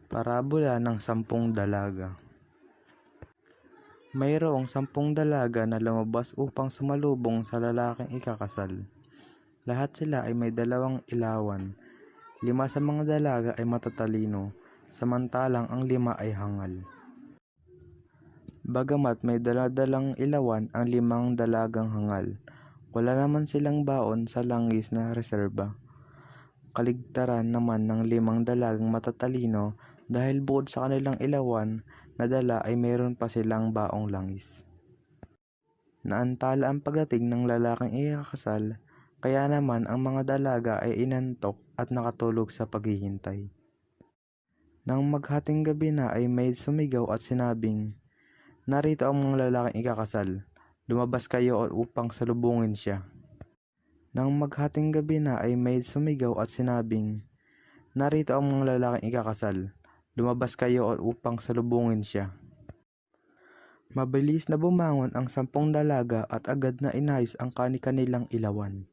Parabola ng 10 dalaga. Mayroong 10 dalaga na lumabas upang sumalubong sa lalaking ikakasal. Lahat sila ay may 2 ilawan. 5 sa mga dalaga ay matatalino, samantalang ang 5 ay hangal. Bagamat may dala-dalang ilawan ang 5 dalagang hangal, wala naman silang baon sa langis na reserba. Kaligtaran naman ng 5 dalagang matatalino dahil bukod sa kanilang ilawan na dala ay mayroon pa silang baong langis. Naantala ang pagdating ng lalaking ikakasal, kaya naman ang mga dalaga ay inantok at nakatulog sa paghihintay. Nang maghating gabi na ay may sumigaw at sinabing, "Narito ang mga lalaking ikakasal, lumabas kayo upang salubungin siya." Nang maghating gabi na ay may sumigaw at sinabing, "Narito ang mga lalaking ikakasal, lumabas kayo upang salubungin siya." Mabilis na bumangon ang 10 dalaga at agad na inayos ang kani-kanilang ilawan.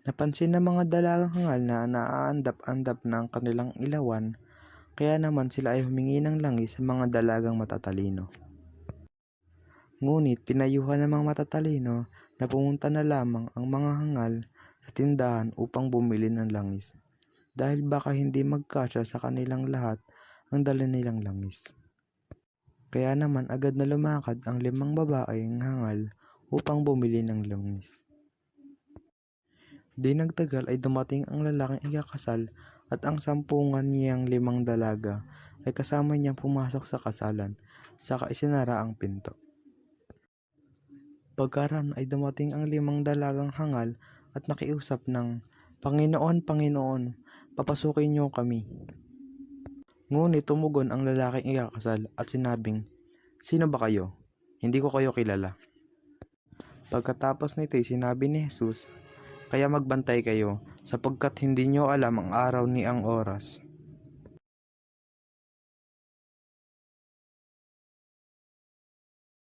Napansin ng mga dalagang hangal na naaandap-andap na ang kanilang ilawan, kaya naman sila ay humingi ng langis sa mga dalagang matatalino. Ngunit pinayuhan ng mga matatalino na pumunta na lamang ang mga hangal sa tindahan upang bumili ng langis, dahil baka hindi magkasya sa kanilang lahat ang dala nilang langis. Kaya naman agad na lumakad ang 5 babaeng hangal upang bumili ng langis. Di nagtagal ay dumating ang lalaking ikakasal at ang 10 niyang 5 dalaga ay kasama niyang pumasok sa kasalan, saka isinara ang pinto. Pagkaraan ay dumating ang 5 dalagang hangal at nakiusap ng, "Panginoon, Panginoon, papasukin niyo kami." Ngunit tumugon ang lalaking ikakasal at sinabing, "Sino ba kayo? Hindi ko kayo kilala." Pagkatapos nito'y sinabi ni Jesus, "Kaya magbantay kayo, sapagkat hindi niyo alam ang araw ni ang oras